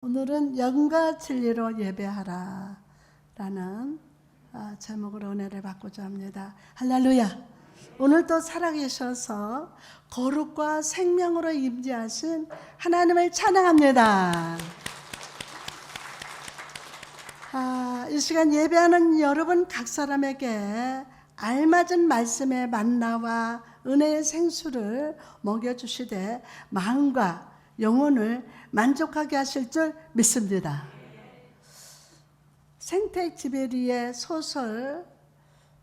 오늘은 영과 진리로 예배하라 라는 제목으로 은혜를 받고자 합니다. 할렐루야. 오늘도 살아계셔서 거룩과 생명으로 임재하신 하나님을 찬양합니다. 이 시간 예배하는 여러분 각 사람에게 알맞은 말씀의 만나와 은혜의 생수를 먹여주시되 마음과 영혼을 만족하게 하실 줄 믿습니다. 생텍쥐페리의 소설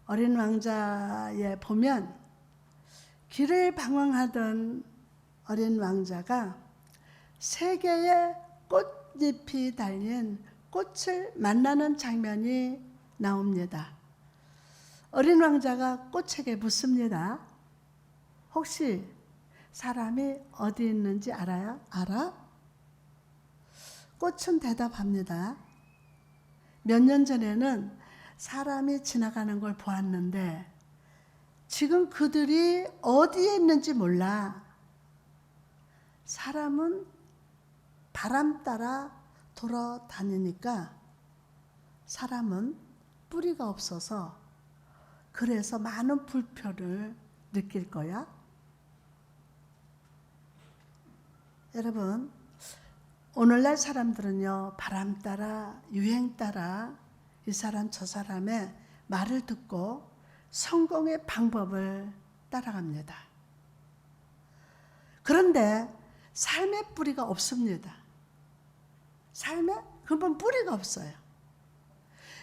어린 왕자에 보면 길을 방황하던 어린 왕자가 세 개의 꽃잎이 달린 꽃을 만나는 장면이 나옵니다. 어린 왕자가 꽃에게 묻습니다. 혹시 사람이 어디 있는지 알아요? 알아? 꽃은 대답합니다. 몇 년 전에는 사람이 지나가는 걸 보았는데 지금 그들이 어디에 있는지 몰라. 사람은 바람 따라 돌아다니니까 사람은 뿌리가 없어서 그래서 많은 불편을 느낄 거야. 여러분, 오늘날 사람들은요, 바람 따라, 유행 따라 이 사람 저 사람의 말을 듣고 성공의 방법을 따라갑니다. 그런데 삶의 뿌리가 없습니다. 삶에 근본 뿌리가 없어요.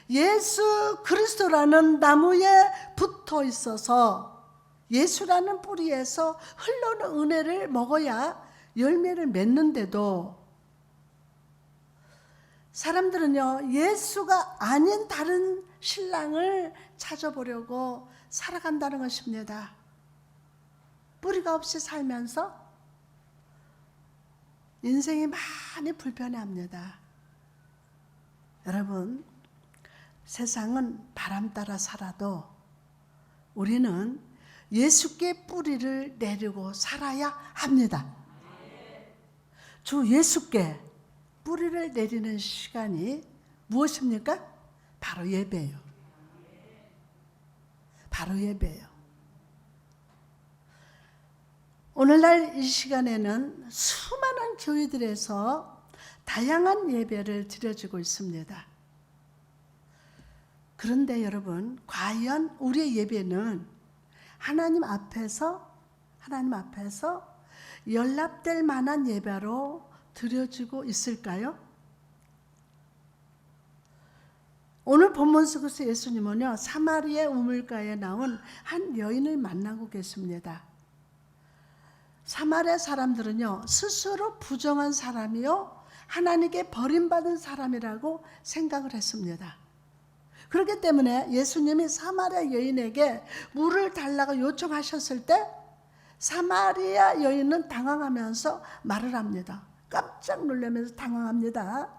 예수 그리스도라는 나무에 붙어 있어서 예수라는 뿌리에서 흘러오는 은혜를 먹어야 열매를 맺는데도 사람들은요, 예수가 아닌 다른 신랑을 찾아보려고 살아간다는 것입니다. 뿌리가 없이 살면서 인생이 많이 불편해합니다. 여러분, 세상은 바람 따라 살아도 우리는 예수께 뿌리를 내리고 살아야 합니다. 주 예수께 뿌리를 내리는 시간이 무엇입니까? 바로 예배예요. 바로 예배예요. 오늘날 이 시간에는 수많은 교회들에서 다양한 예배를 드려지고 있습니다. 그런데 여러분, 과연 우리의 예배는 하나님 앞에서 연락될 만한 예배로 드려지고 있을까요? 오늘 본문 속에서 예수님은요, 사마리아 우물가에 나온 한 여인을 만나고 계십니다. 사마리아 사람들은요, 스스로 부정한 사람이요, 하나님께 버림받은 사람이라고 생각을 했습니다. 그렇기 때문에 예수님이 사마리아 여인에게 물을 달라고 요청하셨을 때 사마리아 여인은 당황하면서 말을 합니다. 깜짝 놀라면서 당황합니다.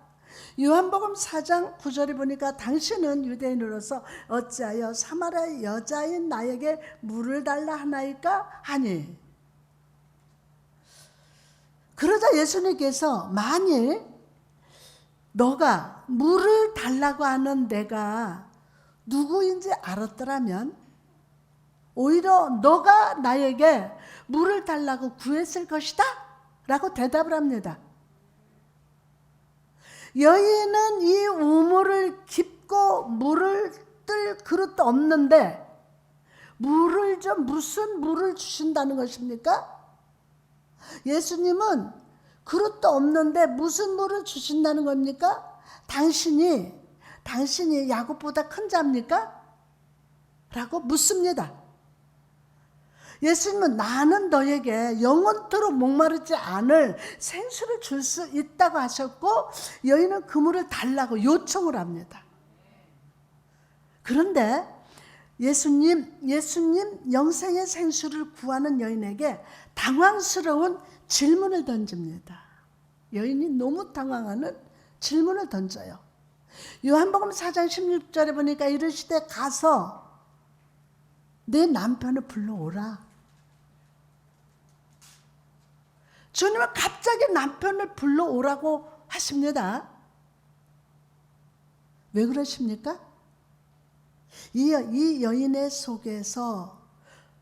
요한복음 4장 9절에 보니까 당신은 유대인으로서 어찌하여 사마리아 여자인 나에게 물을 달라 하나이까 하니. 그러자 예수님께서 만일 너가 물을 달라고 하는 내가 누구인지 알았더라면 오히려 너가 나에게 물을 달라고 구했을 것이다 라고 대답을 합니다. 여인은 이 우물을 깊고 물을 뜰 그릇도 없는데 물을 좀 무슨 물을 주신다는 것입니까? 예수님은 그릇도 없는데 무슨 물을 주신다는 겁니까? 당신이 야곱보다 큰 자입니까? 라고 묻습니다. 예수님은 나는 너에게 영원토록 목마르지 않을 생수를 줄 수 있다고 하셨고 여인은 그 물을 달라고 요청을 합니다. 그런데 예수님 영생의 생수를 구하는 여인에게 당황스러운 질문을 던집니다. 여인이 너무 당황하는 질문을 던져요. 요한복음 4장 16절에 보니까 이르시되 가서 내 남편을 불러오라. 주님은 갑자기 남편을 불러오라고 하십니다. 왜 그러십니까? 이 여인의 속에서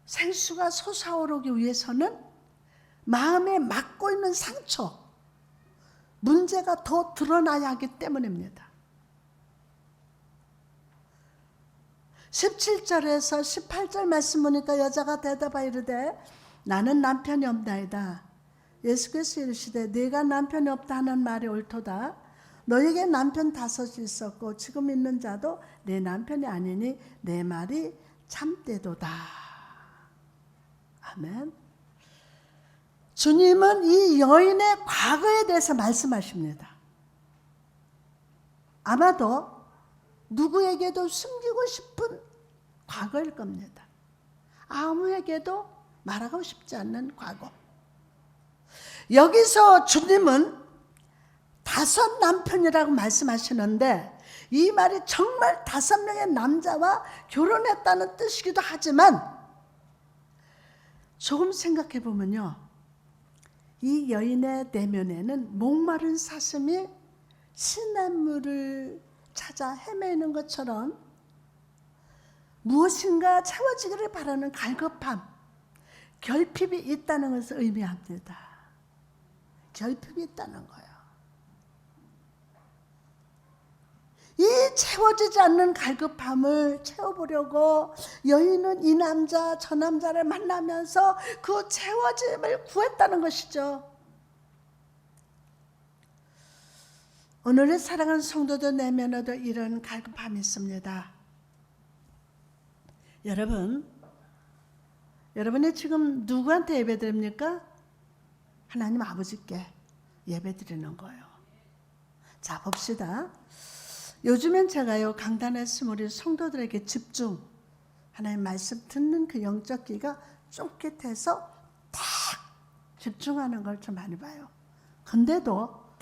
생수가 솟아오르기 위해서는 마음에 막고 있는 상처, 문제가 더 드러나야 하기 때문입니다. 17절에서 18절 말씀 보니까 여자가 대답하여 이르되 나는 남편이 없나이다. 예수께서 이르시되 네가 남편이 없다 하는 말이 옳도다. 너에게 남편 5이 있었고 지금 있는 자도 내 남편이 아니니 내 말이 참되도다. 아멘. 주님은 이 여인의 과거에 대해서 말씀하십니다. 아마도 누구에게도 숨기고 싶은 과거일 겁니다. 아무에게도 말하고 싶지 않는 과거. 여기서 주님은 5 남편이라고 말씀하시는데 이 말이 정말 5명의 남자와 결혼했다는 뜻이기도 하지만 조금 생각해 보면요, 이 여인의 내면에는 목마른 사슴이 시냇물을 찾아 헤매는 것처럼 무엇인가 채워지기를 바라는 갈급함, 결핍이 있다는 것을 의미합니다. 결핍이 있다는 거예요. 이 채워지지 않는 갈급함을 채워보려고 여인은 이 남자 저 남자를 만나면서 그 채워짐을 구했다는 것이죠. 오늘의 사랑하는 성도들 내면에도 이런 갈급함이 있습니다. 여러분이 지금 누구한테 예배드립니까? 하나님 아버지께 예배드리는 거예요. 자, 봅시다. 요즘엔 제가요, 강단에서 우리 성도들에게 집중, 하나님 말씀 듣는 그 영적 귀가 쫑깃해서 딱 집중하는 걸 좀 많이 봐요. 근데도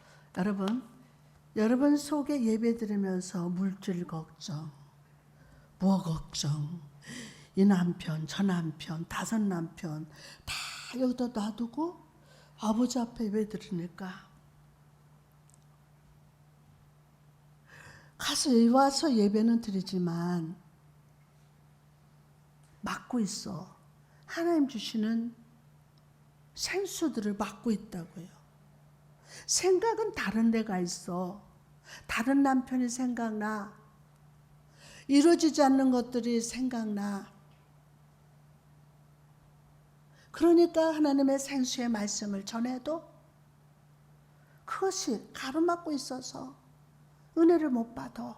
여러분 속에 예배 드리면서 물질 걱정, 뭐 걱정, 이 남편, 저 남편, 5 남편 다 여기다 놔두고 아버지 앞에 예배 드리니까 와서 예배는 드리지만 막고 있어. 하나님 주시는 생수들을 막고 있다고요. 생각은 다른 데가 있어. 다른 남편이 생각나. 이루어지지 않는 것들이 생각나. 그러니까 하나님의 생수의 말씀을 전해도 그것이 가로막고 있어서 은혜를 못 받아.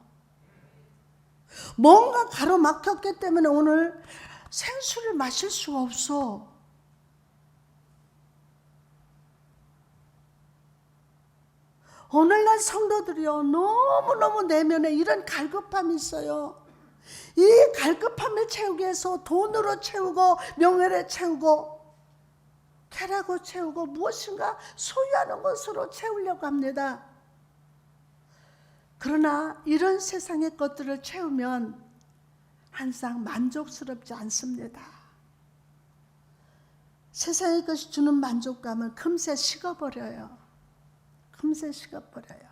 뭔가 가로막혔기 때문에 오늘 생수를 마실 수가 없어. 오늘날 성도들이요, 너무너무 내면에 이런 갈급함이 있어요. 이 갈급함을 채우기 위해서 돈으로 채우고 명예를 채우고 쾌락으로 채우고 무엇인가 소유하는 것으로 채우려고 합니다. 그러나 이런 세상의 것들을 채우면 항상 만족스럽지 않습니다. 세상의 것이 주는 만족감은 금세 식어버려요. 금세 식어버려요.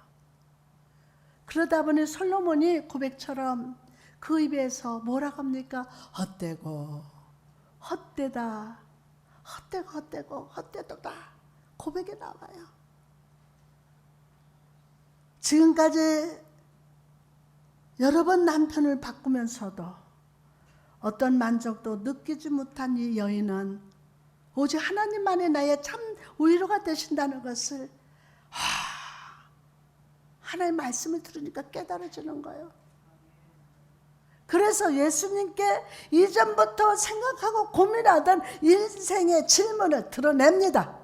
그러다 보니 솔로몬이 고백처럼 그 입에서 뭐라고 합니까? 헛되고 헛되다, 헛되고 헛되고 헛되도다 고백이 나와요. 지금까지 여러 번 남편을 바꾸면서도 어떤 만족도 느끼지 못한 이 여인은 오직 하나님만이 나의 참 위로가 되신다는 것을 하나님의 말씀을 들으니까 깨달아지는 거예요. 그래서 예수님께 이전부터 생각하고 고민하던 인생의 질문을 드러냅니다.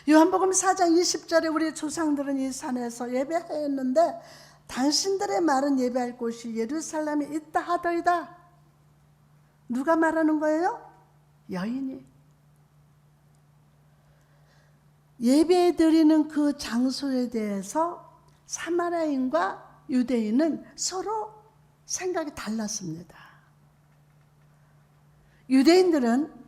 요한복음 4장 20절에 우리 조상들은 이 산에서 예배했는데 당신들의 말은 예배할 곳이 예루살렘에 있다 하더이다. 누가 말하는 거예요? 여인이. 예배드리는 그 장소에 대해서 사마리아인과 유대인은 서로 생각이 달랐습니다. 유대인들은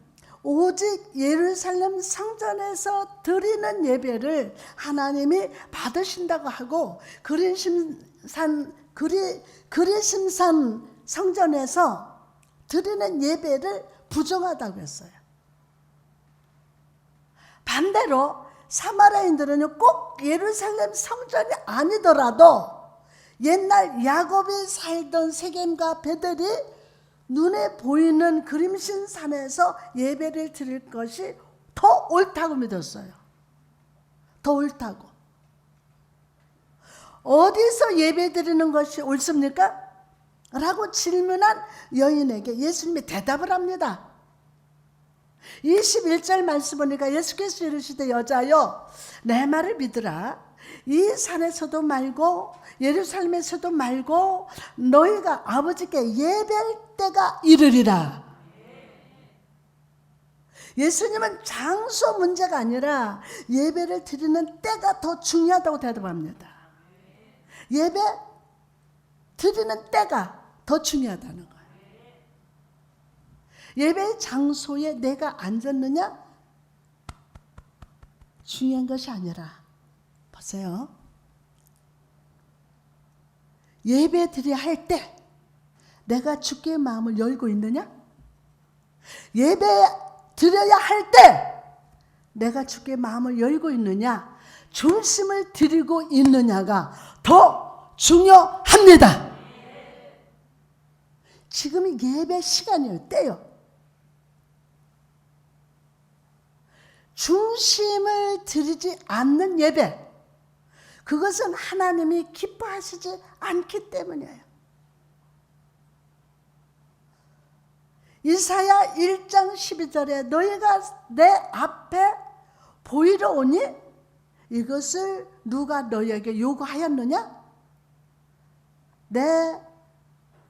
오직 예루살렘 성전에서 드리는 예배를 하나님이 받으신다고 하고 그리심산 성전에서 드리는 예배를 부정하다고 했어요. 반대로 사마리아인들은 꼭 예루살렘 성전이 아니더라도 옛날 야곱이 살던 세겜과 베델이 눈에 보이는 그림신 산에서 예배를 드릴 것이 더 옳다고 믿었어요. 더 옳다고. 어디서 예배 드리는 것이 옳습니까? 라고 질문한 여인에게 예수님이 대답을 합니다. 21절 말씀 보니까 예수께서 이르시되 여자여 내 말을 믿으라. 이 산에서도 말고 예루살렘에서도 말고 너희가 아버지께 예배할 때가 이르리라. 예수님은 장소 문제가 아니라 예배를 드리는 때가 더 중요하다고 대답합니다. 예배 드리는 때가 더 중요하다는 거예요. 예배 장소에 내가 앉았느냐 중요한 것이 아니라 보세요. 예배 드려야 할 때 내가 주께 마음을 열고 있느냐? 예배 드려야 할 때 내가 주께 마음을 열고 있느냐? 중심을 드리고 있느냐가 더 중요합니다. 지금이 예배 시간이에요. 때요. 중심을 드리지 않는 예배, 그것은 하나님이 기뻐하시지 않기 때문이에요. 이사야 1장 12절에 너희가 내 앞에 보이러 오니 이것을 누가 너희에게 요구하였느냐? 내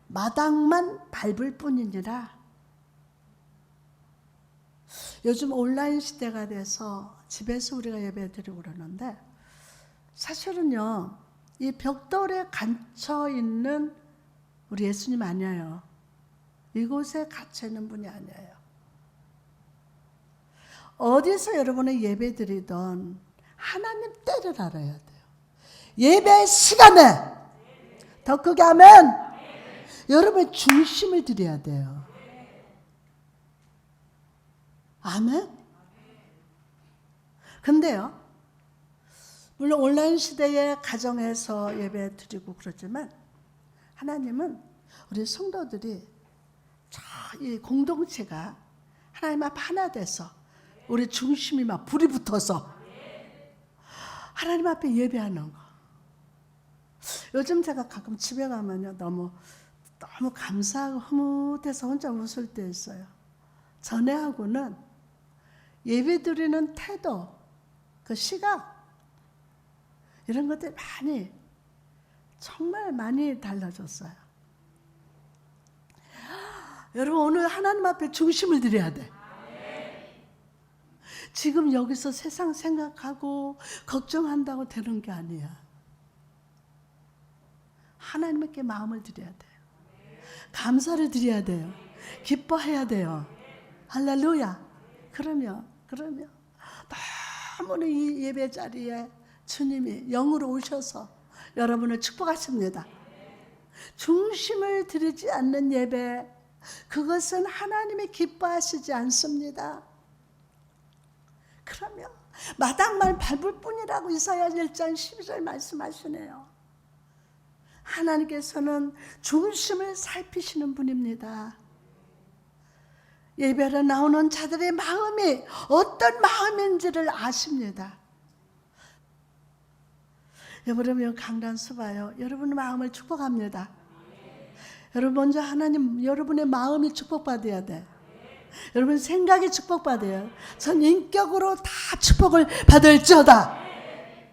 마당만 밟을 뿐이니라. 요즘 온라인 시대가 돼서 집에서 우리가 예배 드리고 그러는데 사실은요, 이 벽돌에 갇혀 있는 우리 예수님 아니에요. 이곳에 갇혀 있는 분이 아니에요. 어디서 여러분의 예배 드리던 하나님 때를 알아야 돼요. 예배 시간에 더 크게 하면 여러분의 중심을 드려야 돼요. 아멘? 근데요, 물론 온라인 시대에 가정에서 예배 드리고 그러지만 하나님은 우리 성도들이 이 공동체가 하나님 앞에 하나 돼서 우리 중심이 막 불이 붙어서 하나님 앞에 예배하는 거. 요즘 제가 가끔 집에 가면요 너무 감사하고 흐뭇해서 혼자 웃을 때 있어요. 전에하고는 예배 드리는 태도, 그 시각 이런 것들이 정말 많이 달라졌어요. 여러분 오늘 하나님 앞에 중심을 드려야 돼. 지금 여기서 세상 생각하고 걱정한다고 되는 게 아니야. 하나님께 마음을 드려야 돼요. 감사를 드려야 돼요. 기뻐해야 돼요. 할렐루야. 그러면 너무나 이 예배 자리에 주님이 영으로 오셔서 여러분을 축복하십니다. 중심을 드리지 않는 예배, 그것은 하나님이 기뻐하시지 않습니다. 그러면 마당만 밟을 뿐이라고 이사야 1장 12절 말씀하시네요. 하나님께서는 중심을 살피시는 분입니다. 예배로 나오는 자들의 마음이 어떤 마음인지를 아십니다. 여러분 강단 수봐요. 여러분의 마음을 축복합니다. 여러분 먼저 하나님 여러분의 마음이 축복받아야 돼. 여러분 생각이 축복받아요. 전 인격으로 다 축복을 받을지어다.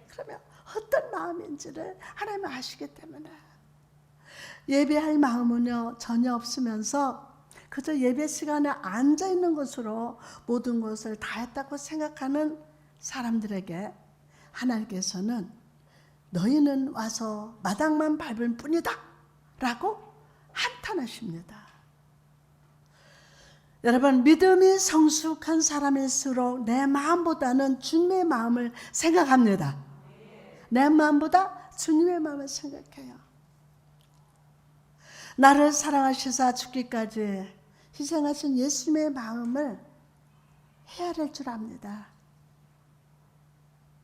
그러면 어떤 마음인지를 하나님 아시기 때문에 예배할 마음은요 전혀 없으면서 그저 예배 시간에 앉아있는 것으로 모든 것을 다 했다고 생각하는 사람들에게 하나님께서는 너희는 와서 마당만 밟을 뿐이다 라고 한탄하십니다. 여러분, 믿음이 성숙한 사람일수록 내 마음보다는 주님의 마음을 생각합니다. 내 마음보다 주님의 마음을 생각해요. 나를 사랑하시사 죽기까지 희생하신 예수님의 마음을 헤아릴 줄 압니다.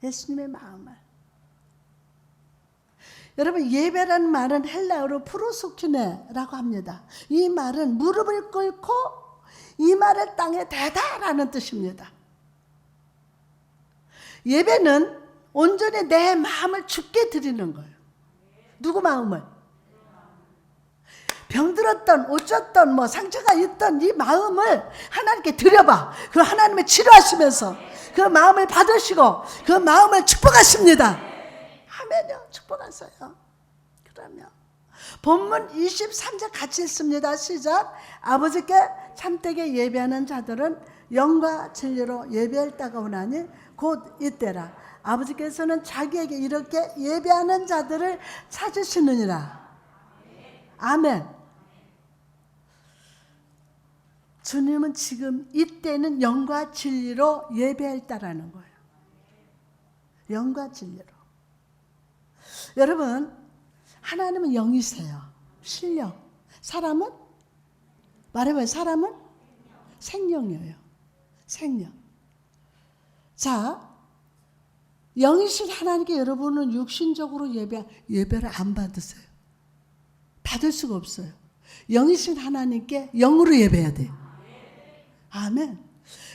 예수님의 마음을. 여러분, 예배라는 말은 헬라어로 프로소키네라고 합니다. 이 말은 무릎을 꿇고 이 말을 땅에 대다라는 뜻입니다. 예배는 온전히 내 마음을 주께 드리는 거예요. 누구 마음을? 병들었던, 어쩌던, 상처가 있던 이 마음을 하나님께 드려봐. 그 하나님을 치료하시면서 그 마음을 받으시고 그 마음을 축복하십니다. 아멘요. 축복하세요. 그러면 본문 23절 같이 읽습니다. 시작. 아버지께 참되게 예배하는 자들은 영과 진리로 예배할 때가 오나니 곧 이때라. 아버지께서는 자기에게 이렇게 예배하는 자들을 찾으시느니라. 아멘. 주님은 지금 이때는 영과 진리로 예배할 때라는 거예요. 영과 진리로. 여러분, 하나님은 영이세요. 신령. 사람은? 말해봐요. 사람은? 생명이에요. 생명. 자, 영이신 하나님께 여러분은 육신적으로 예배를 안 받으세요. 받을 수가 없어요. 영이신 하나님께 영으로 예배해야 돼요. 아멘.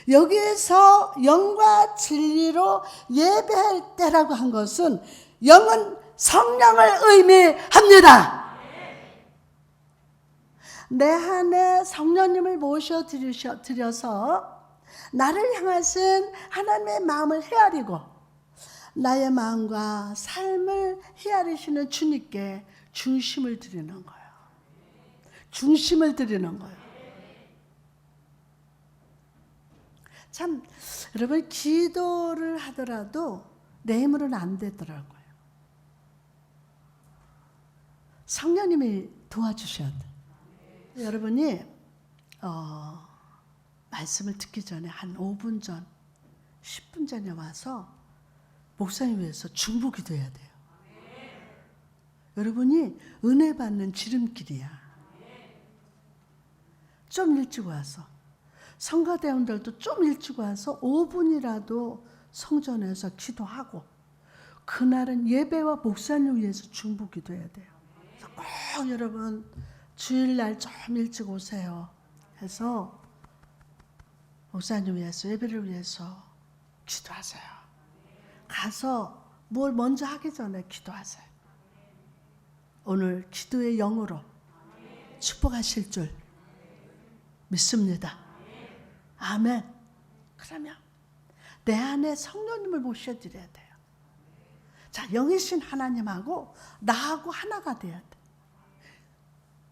여기에서 영과 진리로 예배할 때라고 한 것은 영은 성령을 의미합니다. 내 안에 성령님을 모셔드려서 나를 향하신 하나님의 마음을 헤아리고 나의 마음과 삶을 헤아리시는 주님께 중심을 드리는 거예요. 중심을 드리는 거예요. 참, 여러분, 기도를 하더라도 내 힘으로는 안 되더라고요. 성령님이 도와주셔야 돼요. 여러분이 말씀을 듣기 전에 한 5분 전, 10분 전에 와서 목사님 위해서 중보 기도해야 돼요. 여러분이 은혜 받는 지름길이야. 좀 일찍 와서, 성가대원들도 좀 일찍 와서 5분이라도 성전에서 기도하고, 그날은 예배와 목사님 위해서 중보 기도해야 돼요. 꼭 여러분 주일날 좀 일찍 오세요. 해서 목사님 위해서, 예배를 위해서 기도하세요. 가서 뭘 먼저 하기 전에 기도하세요. 오늘 기도의 영으로 축복하실 줄 믿습니다. 아멘. 그러면 내 안에 성령님을 모셔드려야 돼요. 자, 영이신 하나님하고 나하고 하나가 돼야 돼.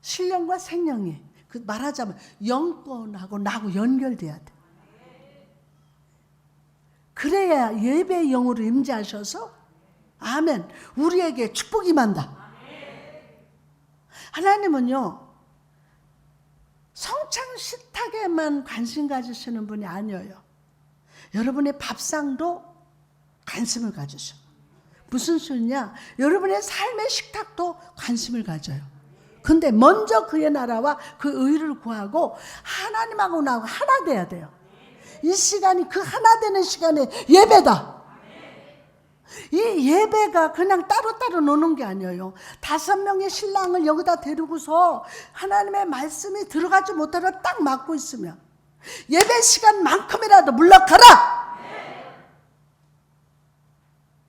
신령과 생명이, 말하자면 영권하고 나하고 연결돼야 돼. 그래야 예배의 영으로 임재하셔서 아멘, 우리에게 축복이 임한다. 하나님은요, 성찬 식탁에만 관심 가지시는 분이 아니에요. 여러분의 밥상도 관심을 가지셔. 무슨 소리냐? 여러분의 삶의 식탁도 관심을 가져요. 근데 먼저 그의 나라와 그 의를 구하고 하나님하고 나하고 하나 돼야 돼요. 이 시간이 그 하나 되는 시간에 예배다. 이 예배가 그냥 따로따로 노는 게 아니에요. 5명의 신랑을 여기다 데리고서 하나님의 말씀이 들어가지 못하러 딱 막고 있으면 예배 시간만큼이라도 물러가라.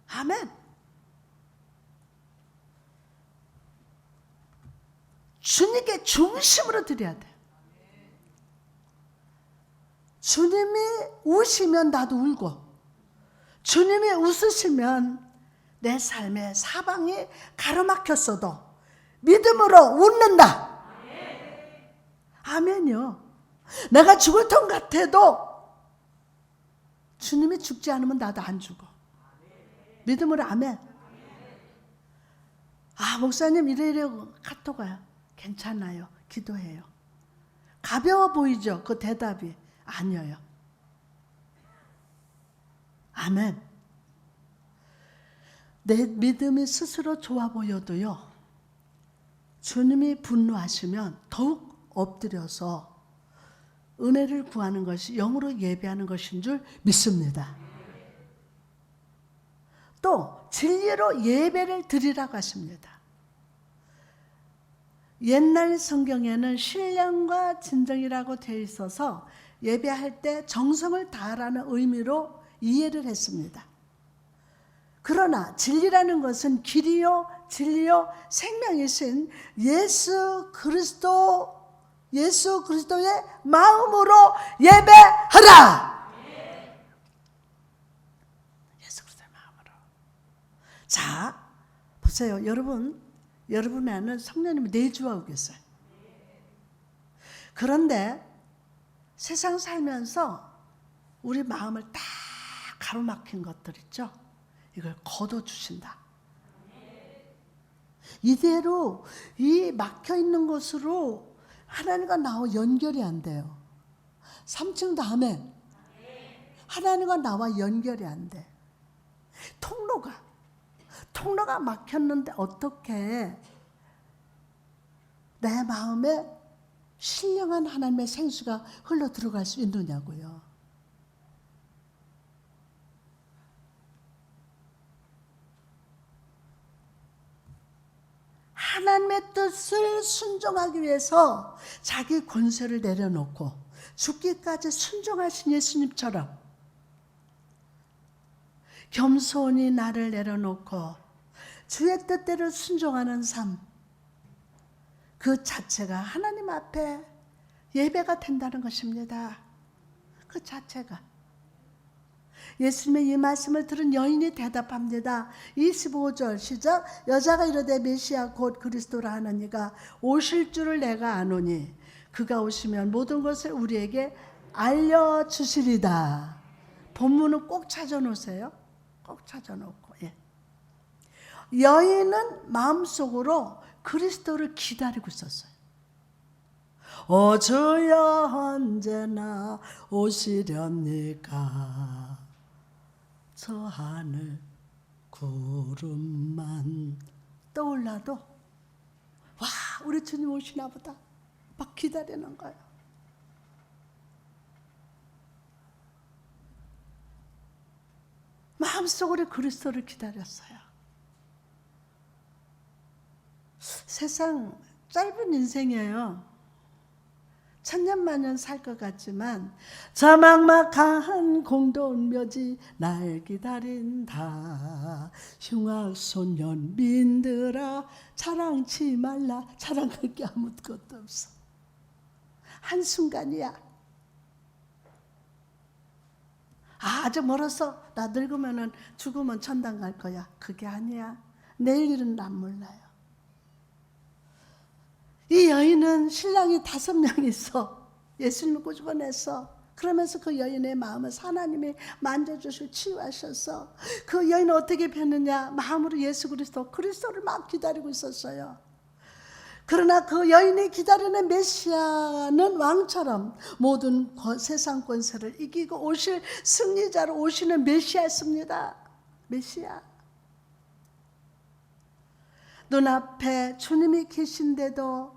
아멘. 주님께 중심으로 드려야 돼. 주님이 우시면 나도 울고, 주님이 웃으시면 내 삶의 사방이 가로막혔어도 믿음으로 웃는다. 아멘요. 내가 죽을 것 같아도 주님이 죽지 않으면 나도 안 죽어. 믿음으로 아멘. 목사님 이래 카톡 와요. 괜찮아요. 기도해요. 가벼워 보이죠? 그 대답이. 아니에요. 아멘. 내 믿음이 스스로 좋아 보여도요, 주님이 분노하시면 더욱 엎드려서 은혜를 구하는 것이 영으로 예배하는 것인 줄 믿습니다. 또 진리로 예배를 드리라고 하십니다. 옛날 성경에는 신령과 진정이라고 되어 있어서 예배할 때 정성을 다하라는 의미로 이해를 했습니다. 그러나 진리라는 것은 길이요 진리요 생명이신 예수 그리스도의 마음으로 예배하라. 예수 그리스도의 마음으로. 자, 보세요. 여러분 안에는 성령님이 내주하고 계세요. 그런데 세상 살면서 우리 마음을 딱 가로막힌 것들 있죠? 이걸 걷어주신다. 이대로 이 막혀있는 것으로 하나님과 나와 연결이 안 돼요. 3층도 아멘. 하나님과 나와 연결이 안 돼. 통로가 막혔는데 어떻게 내 마음에 신령한 하나님의 생수가 흘러 들어갈 수 있느냐고요. 하나님의 뜻을 순종하기 위해서 자기 권세를 내려놓고 죽기까지 순종하신 예수님처럼 겸손히 나를 내려놓고 주의 뜻대로 순종하는 삶, 그 자체가 하나님 앞에 예배가 된다는 것입니다. 그 자체가. 예수님의 이 말씀을 들은 여인이 대답합니다. 25절 시작. 여자가 이르되 메시아 곧 그리스도라 하는 이가 오실 줄을 내가 아노니 그가 오시면 모든 것을 우리에게 알려주시리다. 본문은 꼭 찾아놓으세요. 꼭 찾아놓고. 예. 여인은 마음속으로 그리스도를 기다리고 있었어요. 오 주여 언제나 오시렵니까? 저 하늘 구름만 떠올라도 와 우리 주님 오시나 보다 막 기다리는 거예요. 마음속으로 그리스도를 기다렸어요. 세상 짧은 인생이에요. 천년만년 살 것 같지만 저 막막한 공돈 묘지 날 기다린다. 흉악소년 민들아 자랑치 말라. 자랑할 게 아무것도 없어. 한순간이야. 아직 멀었어. 나 늙으면 죽으면 천당 갈 거야. 그게 아니야. 내일 일은 난 몰라요. 이 여인은 신랑이 5명 있어. 예수님을 꼬집어냈어. 그러면서 그 여인의 마음을 하나님이 만져주시고 치유하셨어. 그 여인은 어떻게 변했냐? 마음으로 예수 그리스도를 막 기다리고 있었어요. 그러나 그 여인이 기다리는 메시아는 왕처럼 모든 세상 권세를 이기고 오실 승리자로 오시는 메시아였습니다. 메시아. 눈앞에 주님이 계신데도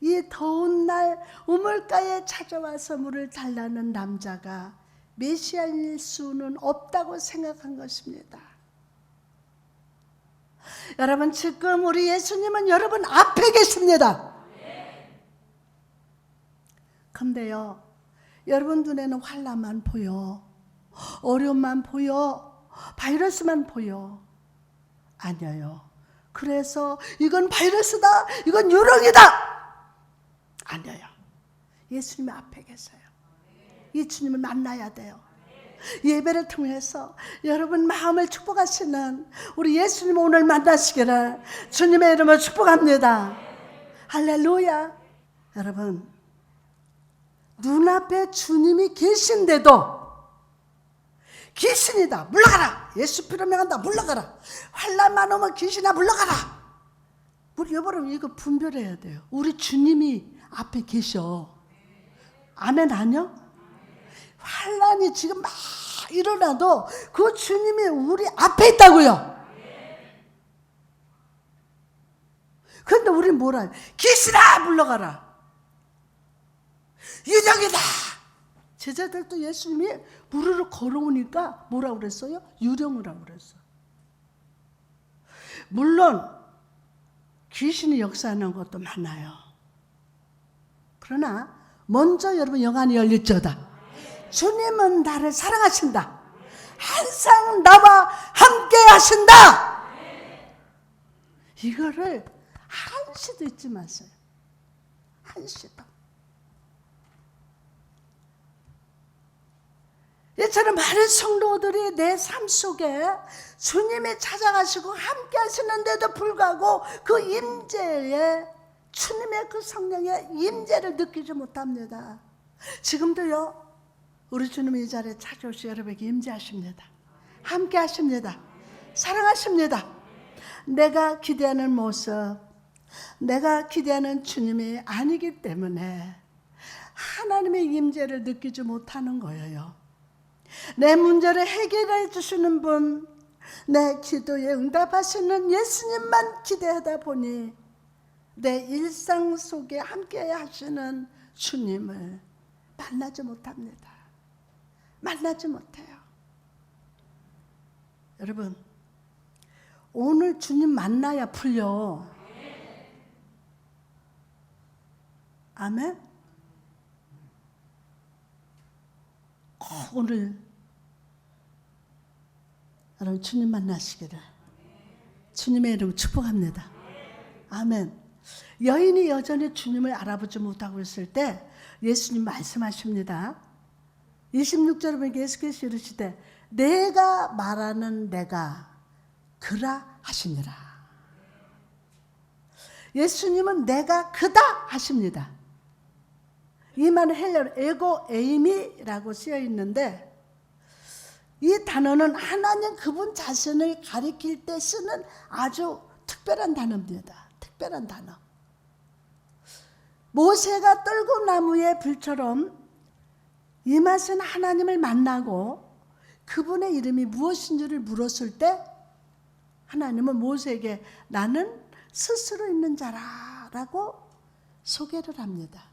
이 더운 날 우물가에 찾아와서 물을 달라는 남자가 메시아일 수는 없다고 생각한 것입니다. 여러분 지금 우리 예수님은 여러분 앞에 계십니다. 근데요 여러분 눈에는 환난만 보여, 어려움만 보여, 바이러스만 보여. 아니에요. 그래서 이건 바이러스다, 이건 유령이다. 아니에요. 예수님 앞에 계세요. 이 주님을 만나야 돼요. 예배를 통해서 여러분 마음을 축복하시는 우리 예수님 오늘 만나시기를 주님의 이름으로 축복합니다. 할렐루야. 여러분 눈앞에 주님이 계신데도 귀신이다 물러가라, 예수 피로 명한다 물러가라, 환난만 오면 귀신아 물러가라. 우리 여러분 이거 분별해야 돼요. 우리 주님이 앞에 계셔. 아멘 아니요? 환란이 지금 막 일어나도 그 주님이 우리 앞에 있다고요. 그런데 우리는 뭐라 해요? 귀신아 물러가라. 유령이다. 제자들도 예수님이 무릎을 걸어오니까 뭐라고 그랬어요? 유령이라고 그랬어요. 물론 귀신이 역사하는 것도 많아요. 그러나 먼저 여러분 영안이 열릴지어다. 주님은 나를 사랑하신다. 항상 나와 함께 하신다. 이거를 한시도 잊지 마세요. 한시도. 이처럼 많은 성도들이 내 삶 속에 주님이 찾아가시고 함께 하시는데도 불구하고 그 임재에, 주님의 그 성령의 임재를 느끼지 못합니다. 지금도요, 우리 주님이 이 자리에 찾아오시 여러분에게 임재하십니다. 함께 하십니다. 사랑하십니다. 내가 기대하는 모습, 내가 기대하는 주님이 아니기 때문에 하나님의 임재를 느끼지 못하는 거예요. 내 문제를 해결해 주시는 분, 내 기도에 응답하시는 예수님만 기대하다 보니 내 일상 속에 함께 하시는 주님을 만나지 못합니다. 만나지 못해요. 여러분, 오늘 주님 만나야 풀려. 아멘? 오늘 여러분 주님 만나시기를 주님의 이름 축복합니다. 아멘. 여인이 여전히 주님을 알아보지 못하고 있을 때 예수님 말씀하십니다. 26절에 보면 예수께서 이르시되 내가 말하는 내가 그라 하시니라. 예수님은 내가 그다 하십니다. 이 말은 헬라어로 에고 에이미라고 쓰여 있는데, 이 단어는 하나님 그분 자신을 가리킬 때 쓰는 아주 특별한 단어입니다. 특별한 단어. 모세가 떨고나무의 불처럼 이 맛은 하나님을 만나고 그분의 이름이 무엇인지를 물었을 때 하나님은 모세에게 나는 스스로 있는 자라라고 소개를 합니다.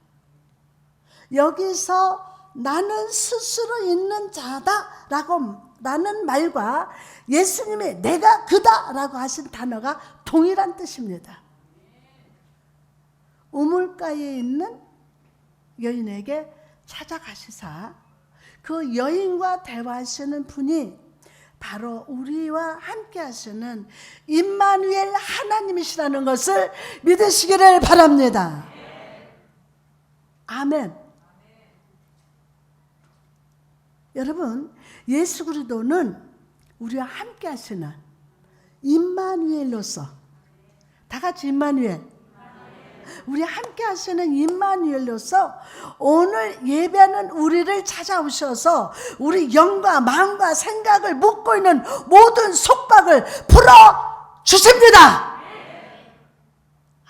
여기서 나는 스스로 있는 자다라고 라는 말과 예수님이 내가 그다라고 하신 단어가 동일한 뜻입니다. 우물가에 있는 여인에게 찾아가시사 그 여인과 대화하시는 분이 바로 우리와 함께 하시는 임마누엘 하나님이시라는 것을 믿으시기를 바랍니다. 아멘. 여러분, 예수 그리스도는 우리와 함께 하시는 임마누엘로서, 다 같이 임마누엘, 우리와 함께 하시는 임마누엘로서 오늘 예배하는 우리를 찾아오셔서 우리 영과 마음과 생각을 묶고 있는 모든 속박을 풀어주십니다.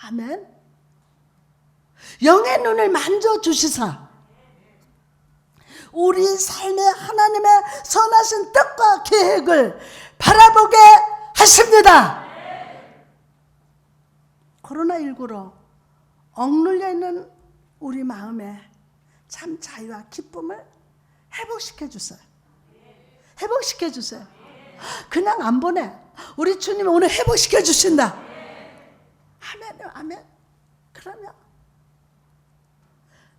아멘. 영의 눈을 만져주시사 우리 삶에 하나님의 선하신 뜻과 계획을 바라보게 하십니다. 코로나19로 억눌려 있는 우리 마음에 참 자유와 기쁨을 회복시켜 주세요. 회복시켜 주세요. 그냥 안 보내. 우리 주님이 오늘 회복시켜 주신다. 아멘, 아멘. 그러면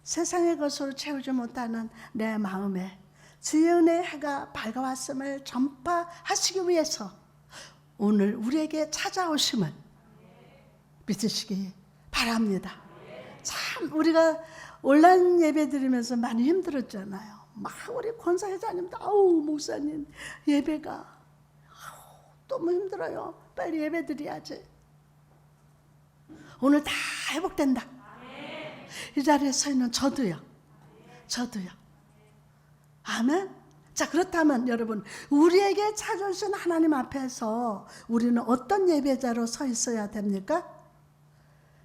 세상의 것으로 채우지 못하는 내 마음에 주의 은혜의 해가 밝아왔음을 전파하시기 위해서 오늘 우리에게 찾아오심을 믿으시기 바랍니다. 참 우리가 온라인 예배 드리면서 많이 힘들었잖아요. 막 우리 권사회장님도 아우 목사님 예배가 너무 힘들어요. 빨리 예배 드려야지. 오늘 다 회복된다. 이 자리에 서 있는 저도요. 아멘. 자, 그렇다면 여러분, 우리에게 찾아오신 하나님 앞에서 우리는 어떤 예배자로 서 있어야 됩니까?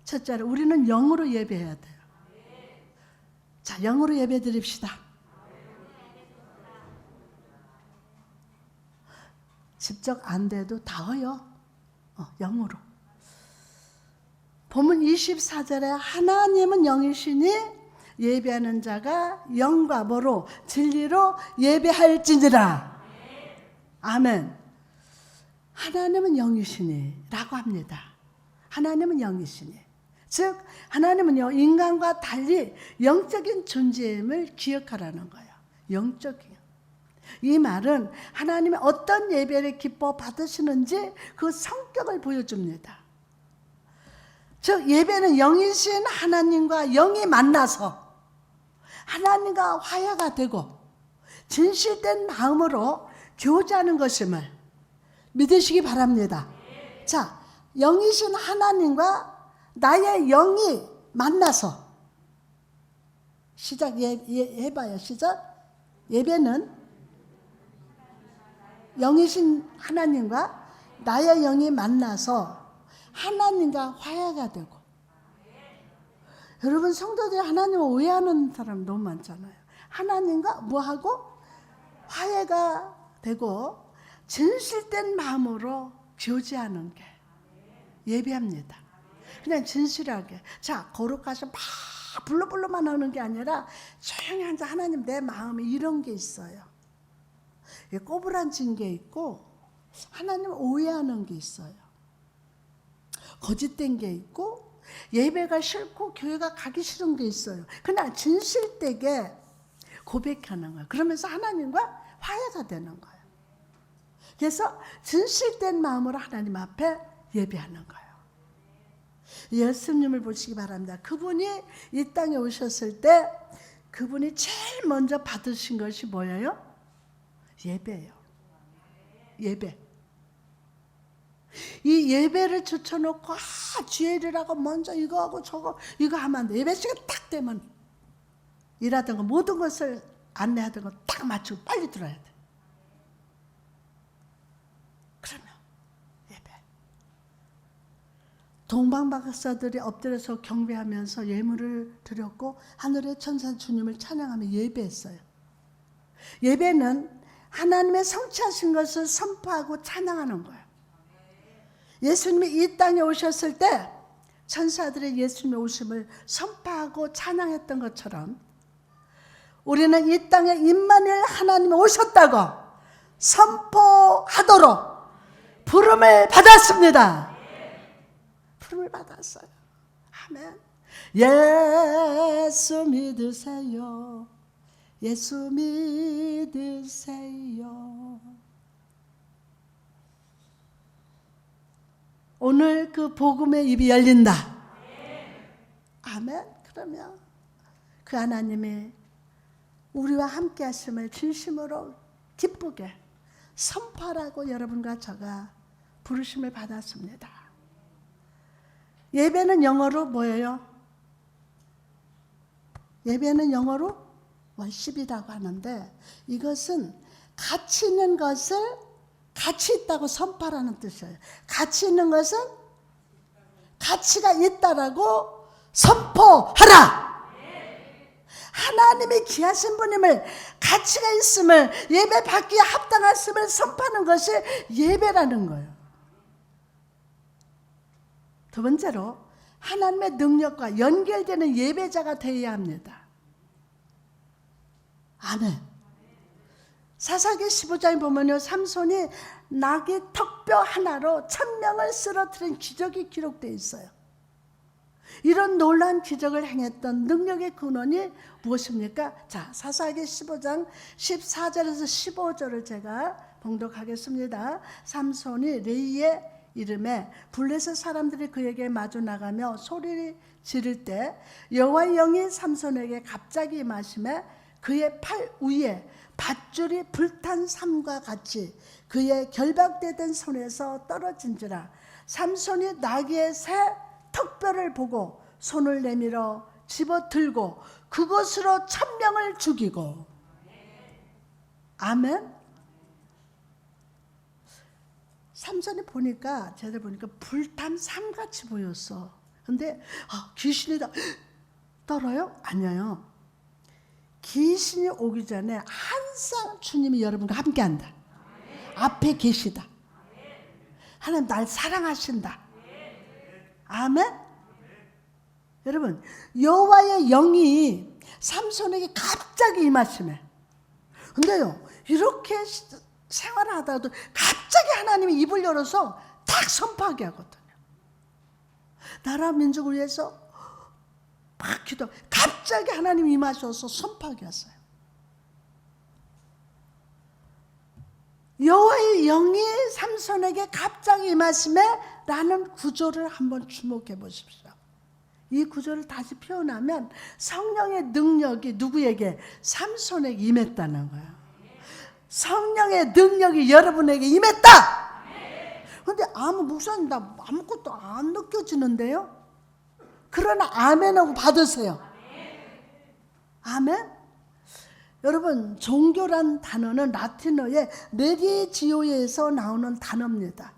첫째로 우리는 영으로 예배해야 돼요. 자, 영으로 예배 드립시다. 직접 안 돼도 다어요. 영으로. 본문 24절에 하나님은 영이시니 예배하는 자가 영과 뭐로? 진리로 예배할지니라. 아멘. 하나님은 영이시니 라고 합니다. 하나님은 영이시니. 즉 하나님은요 인간과 달리 영적인 존재임을 기억하라는 거예요. 영적이요. 이 말은 하나님의 어떤 예배를 기뻐 받으시는지 그 성격을 보여줍니다. 즉 예배는 영이신 하나님과 영이 만나서 하나님과 화해가 되고 진실된 마음으로 교제하는 것임을 믿으시기 바랍니다. 자, 영이신 하나님과 나의 영이 만나서 시작 해봐요. 시작. 예배는 영이신 하나님과 나의 영이 만나서 하나님과 화해가 되고. 여러분 성도들이 하나님을 오해하는 사람 너무 많잖아요. 하나님과 뭐하고? 화해가 되고 진실된 마음으로 교제하는 게 예배합니다. 그냥 진실하게. 자, 거룩하셔 막 불러불러만 하는 게 아니라 조용히 앉아 하나님 내 마음에 이런 게 있어요. 꼬부라진 게 있고 하나님 오해하는 게 있어요. 거짓된 게 있고 예배가 싫고 교회가 가기 싫은 게 있어요. 그냥 진실되게 고백하는 거예요. 그러면서 하나님과 화해가 되는 거예요. 그래서 진실된 마음으로 하나님 앞에 예배하는 거예요. 예수님을 보시기 바랍니다. 그분이 이 땅에 오셨을 때 그분이 제일 먼저 받으신 것이 뭐예요? 예배예요. 예배. 이 예배를 붙여놓고 주일이라고 먼저 이거 하고 저거 이거 하면 안 돼. 예배 시간 딱 되면 일하던 거 모든 것을 안내하던 거 딱 맞추고 빨리 들어야 돼. 그러면 예배. 동방박사들이 엎드려서 경배하면서 예물을 드렸고 하늘의 천사 주님을 찬양하며 예배했어요. 예배는 하나님의 성취하신 것을 선포하고 찬양하는 거예요. 예수님이 이 땅에 오셨을 때 천사들의 예수님의 오심을 선포하고 찬양했던 것처럼 우리는 이 땅에 임마누엘 하나님이 오셨다고 선포하도록 부름을 받았습니다. 부름을 받았어요. 아멘. 예수 믿으세요. 예수 믿으세요. 오늘 그 복음의 입이 열린다. 아멘. 그러면 그 하나님의 우리와 함께 하심을 진심으로 기쁘게 선포하라고 여러분과 저가 부르심을 받았습니다. 예배는 영어로 뭐예요? 예배는 영어로 월십이라고 하는데 이것은 가치 있는 것을 가치 있다고 선포하라는 뜻이에요. 가치 있는 것은 가치가 있다라고 선포하라. 하나님이 귀하신 분임을 가치가 있음을 예배 받기에 합당했음을 선포하는 것이 예배라는 거예요. 두 번째로 하나님의 능력과 연결되는 예배자가 되어야 합니다. 아멘. 사사기 15장에 보면요, 삼손이 나귀 턱뼈 하나로 1000명을 쓰러뜨린 기적이 기록되어 있어요. 이런 놀라운 기적을 행했던 능력의 근원이 무엇입니까? 자, 사사기 15장 14절에서 15절을 제가 봉독하겠습니다. 삼손이 레이의 이름에 블레셋 사람들이 그에게 마주 나가며 소리를 지를 때 여호와의 영이 삼손에게 갑자기 임하심에 그의 팔 위에 밧줄이 불탄 삼과 같이 그의 결박되던 손에서 떨어진지라. 삼손이 나귀의 새 턱뼈를 보고 손을 내밀어 집어들고 그것으로 1000명을 죽이고. 아멘. 삼손이 보니까 쟤들 보니까 불탄 삼같이 보였어. 근데 귀신이다 떨어요? 아니에요. 귀신이 오기 전에 항상 주님이 여러분과 함께한다. 앞에 계시다. 하나님 날 사랑하신다. 아멘. 여러분, 여호와의 영이 삼손에게 갑자기 임하시네. 근데요, 이렇게 생활을 하다가도 갑자기 하나님이 입을 열어서 딱 선포하게 하거든요. 나라 민족을 위해서 막 기도, 갑자기 하나님이 임하셔서 선포하게 했어요. 여호와의 영이 삼손에게 갑자기 임하심에 라는 구조를 한번 주목해 보십시오. 이 구조를 다시 표현하면 성령의 능력이 누구에게? 삼손에게 임했다는 거예요. 성령의 능력이 여러분에게 임했다. 그런데 목사님 나 아무것도 안 느껴지는데요? 그러나 아멘하고 받으세요. 아멘. 여러분, 종교란 단어는 라틴어의 레리지오에서 나오는 단어입니다.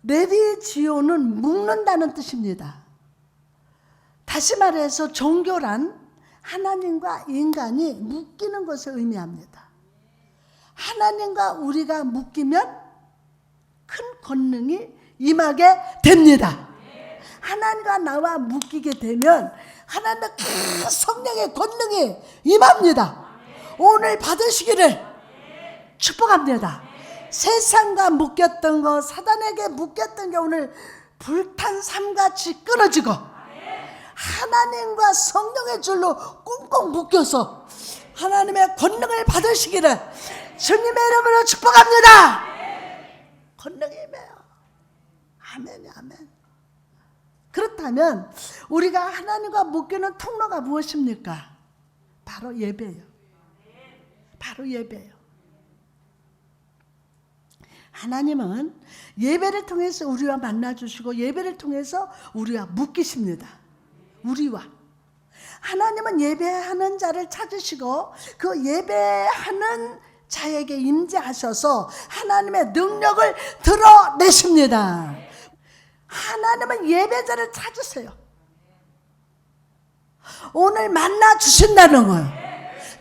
레리지오는 묶는다는 뜻입니다. 다시 말해서 종교란 하나님과 인간이 묶이는 것을 의미합니다. 하나님과 우리가 묶이면 큰 권능이 임하게 됩니다. 하나님과 나와 묶이게 되면 하나님의 큰 성령의 권능이 임합니다. 오늘 받으시기를 축복합니다. 세상과 묶였던 거, 사단에게 묶였던 게 오늘 불탄 삶같이 끊어지고 하나님과 성령의 줄로 꽁꽁 묶여서 하나님의 권능을 받으시기를 주님의 이름으로 축복합니다. 권능이 임해요. 아멘, 아멘. 그렇다면 우리가 하나님과 묶이는 통로가 무엇입니까? 바로 예배예요. 바로 예배예요. 하나님은 예배를 통해서 우리와 만나주시고 예배를 통해서 우리와 묶이십니다. 우리와. 하나님은 예배하는 자를 찾으시고 그 예배하는 자에게 임재하셔서 하나님의 능력을 드러내십니다. 하나님은 예배자를 찾으세요. 오늘 만나 주신다는 거예요.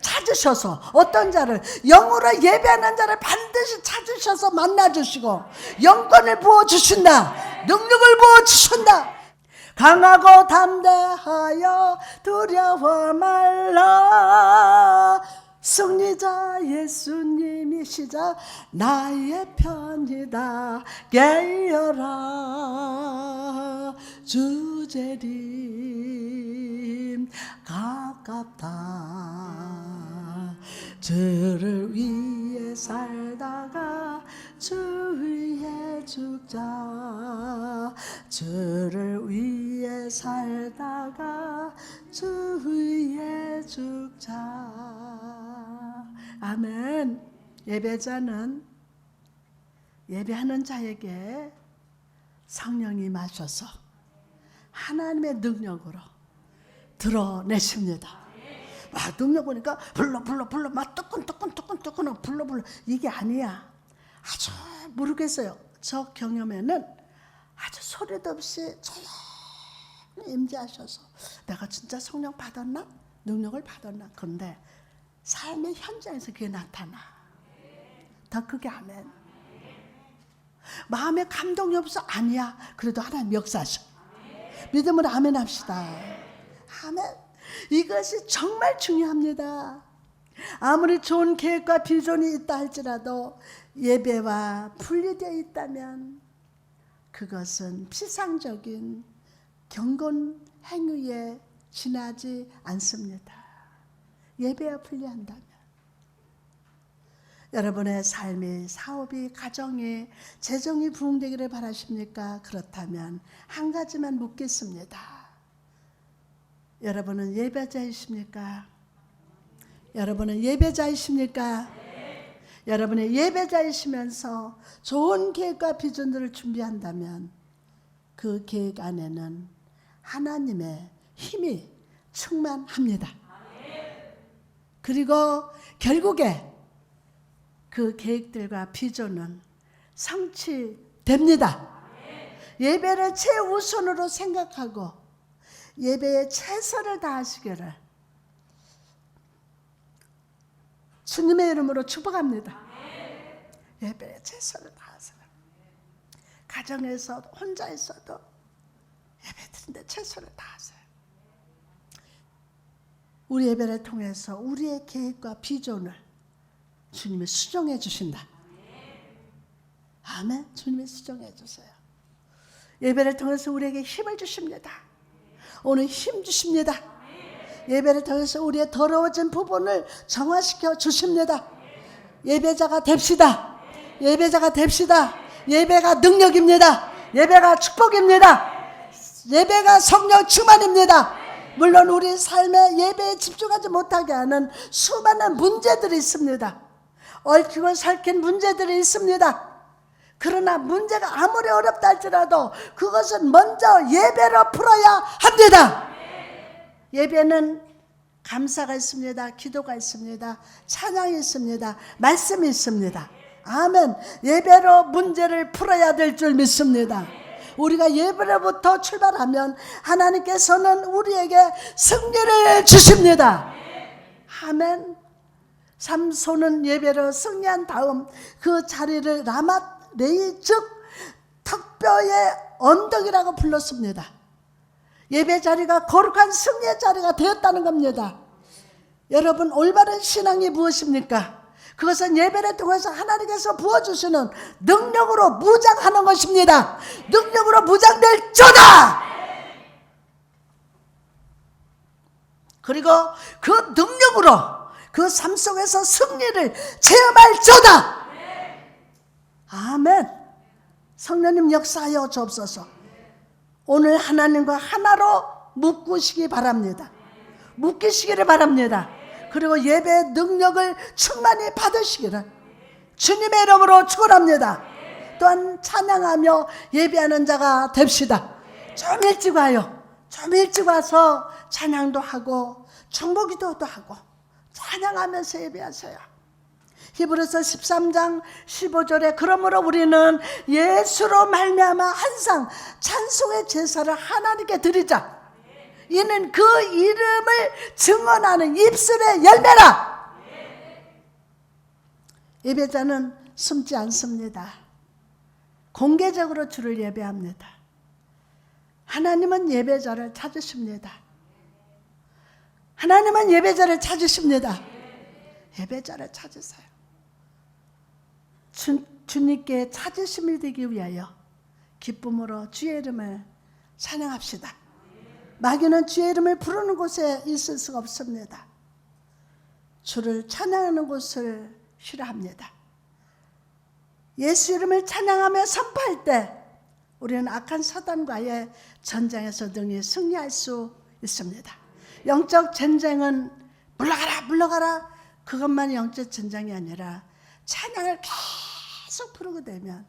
찾으셔서 어떤 자를, 영으로 예배하는 자를 반드시 찾으셔서 만나 주시고 영권을 부어 주신다. 능력을 부어 주신다. 강하고 담대하여 두려워 말라. 승리자 예수님이시자 나의 편이다. 깨어라 주재림 가깝다. 주를 위해 살다가 주 위에 죽자. 주를 위해 살다가 주 위에 죽자. 아멘. 예배자는 예배하는 자에게 성령이 임하셔서 하나님의 능력으로 드러내십니다. 막 능력 보니까 불러 막 뜨끈 불러 이게 아니야. 아주 모르겠어요. 저 경험에는 아주 소리도 없이 조용히 임재하셔서 내가 진짜 성령 받았나? 능력을 받았나? 그런데 삶의 현장에서 그게 나타나. 더 크게 아멘. 마음에 감동이 없어? 아니야. 그래도 하나님 역사하셔. 믿음으로 아멘 합시다. 아멘. 이것이 정말 중요합니다. 아무리 좋은 계획과 비전이 있다 할지라도 예배와 분리되어 있다면 그것은 피상적인 경건 행위에 지나지 않습니다. 예배와 분리한다면 여러분의 삶이, 사업이, 가정이, 재정이 부흥되기를 바라십니까? 그렇다면 한 가지만 묻겠습니다. 여러분은 예배자이십니까? 여러분은 예배자이십니까? 네. 여러분의 예배자이시면서 좋은 계획과 비전들을 준비한다면 그 계획 안에는 하나님의 힘이 충만합니다. 그리고 결국에 그 계획들과 비전은 성취됩니다. 예배를 최우선으로 생각하고 예배에 최선을 다하시기를 주님의 이름으로 축복합니다. 예배에 최선을 다하세요. 가정에서 혼자 있어도 예배 드리는데 최선을 다하세요. 우리 예배를 통해서 우리의 계획과 비전을 주님이 수정해 주신다. 아멘. 주님이 수정해 주세요. 예배를 통해서 우리에게 힘을 주십니다. 오늘 힘 주십니다. 예배를 통해서 우리의 더러워진 부분을 정화시켜 주십니다. 예배자가 됩시다. 예배자가 됩시다. 예배가 능력입니다. 예배가 축복입니다. 예배가 성령 충만입니다. 물론 우리 삶의 예배에 집중하지 못하게 하는 수많은 문제들이 있습니다. 얽히고 설킨 문제들이 있습니다. 그러나 문제가 아무리 어렵다 할지라도 그것은 먼저 예배로 풀어야 합니다. 예배는 감사가 있습니다. 기도가 있습니다. 찬양이 있습니다. 말씀이 있습니다. 아멘. 예배로 문제를 풀어야 될 줄 믿습니다. 우리가 예배로부터 출발하면 하나님께서는 우리에게 승리를 주십니다. 아멘. 삼손은 예배로 승리한 다음 그 자리를 라맛레이 즉 턱뼈의 언덕이라고 불렀습니다. 예배 자리가 거룩한 승리의 자리가 되었다는 겁니다. 여러분, 올바른 신앙이 무엇입니까? 그것은 예배를 통해서 하나님께서 부어주시는 능력으로 무장하는 것입니다. 능력으로 무장될 자다. 그리고 그 능력으로 그 삶 속에서 승리를 체험할 자다. 아멘. 성령님 역사하여 주옵소서. 오늘 하나님과 하나로 묶으시기 바랍니다. 묶이시기를 바랍니다. 그리고 예배의 능력을 충만히 받으시기를 주님의 이름으로 축원합니다. 또한 찬양하며 예배하는 자가 됩시다. 좀 일찍 와요. 좀 일찍 와서 찬양도 하고 중보기도도 하고 찬양하면서 예배하세요. 히브리서 13장 15절에 그러므로 우리는 예수로 말미암아 항상 찬송의 제사를 하나님께 드리자. 이는 그 이름을 증언하는 입술의 열매라. 예배자는 숨지 않습니다. 공개적으로 주를 예배합니다. 하나님은 예배자를 찾으십니다. 하나님은 예배자를 찾으십니다. 예배자를 찾으세요. 주님께 찾으심이 되기 위하여 기쁨으로 주의 이름을 찬양합시다. 마귀는 주의 이름을 부르는 곳에 있을 수가 없습니다. 주를 찬양하는 곳을 싫어합니다. 예수 이름을 찬양하며 선포할 때 우리는 악한 사단과의 전쟁에서 능히 승리할 수 있습니다. 영적 전쟁은 물러가라 물러가라 그것만이 영적 전쟁이 아니라 찬양을 계속 부르게 되면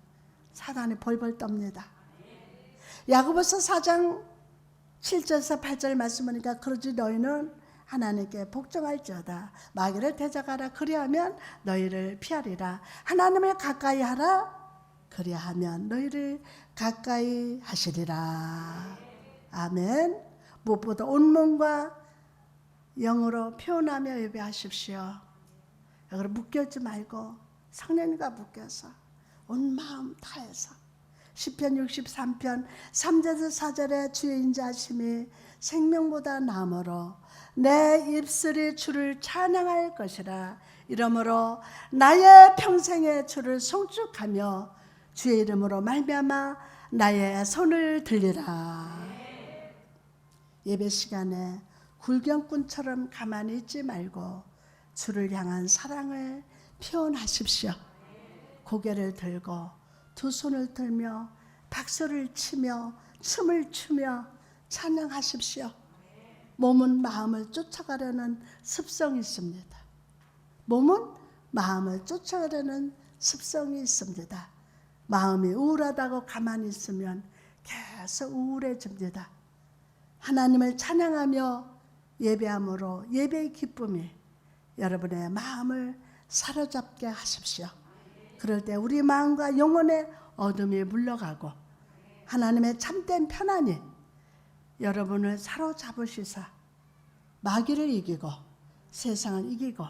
사단이 벌벌 떱니다. 야고보서 4장 7절에서 8절 말씀하니까 그러지 너희는 하나님께 복종할지어다. 마귀를 대적하라. 그리하면 너희를 피하리라. 하나님을 가까이 하라. 그리하면 너희를 가까이 하시리라. 아멘. 무엇보다 온몸과 영으로 표현하며 예배하십시오. 여기로 묶여있지 말고 성령님과 묶여서 온 마음 다해서 시편 63편 3절에서 4절에 주의 인자하심이 생명보다 나음으로 내 입술이 주를 찬양할 것이라. 이러므로 나의 평생에 주를 송축하며 주의 이름으로 말미암아 나의 손을 들리라. 예배 시간에 굴경꾼처럼 가만히 있지 말고 주를 향한 사랑을 표현하십시오. 고개를 들고 두 손을 들며 박수를 치며 춤을 추며 찬양하십시오. 몸은 마음을 쫓아가려는 습성이 있습니다. 몸은 마음을 쫓아가려는 습성이 있습니다. 마음이 우울하다고 가만히 있으면 계속 우울해집니다. 하나님을 찬양하며 예배함으로 예배의 기쁨이 여러분의 마음을 사로잡게 하십시오. 그럴 때 우리 마음과 영혼의 어둠이 물러가고 하나님의 참된 편안이 여러분을 사로잡으시사 마귀를 이기고 세상을 이기고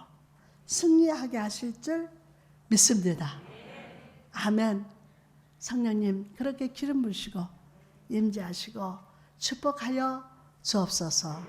승리하게 하실 줄 믿습니다. 아멘. 성령님 그렇게 기름 부으시고 임재하시고 축복하여 주옵소서.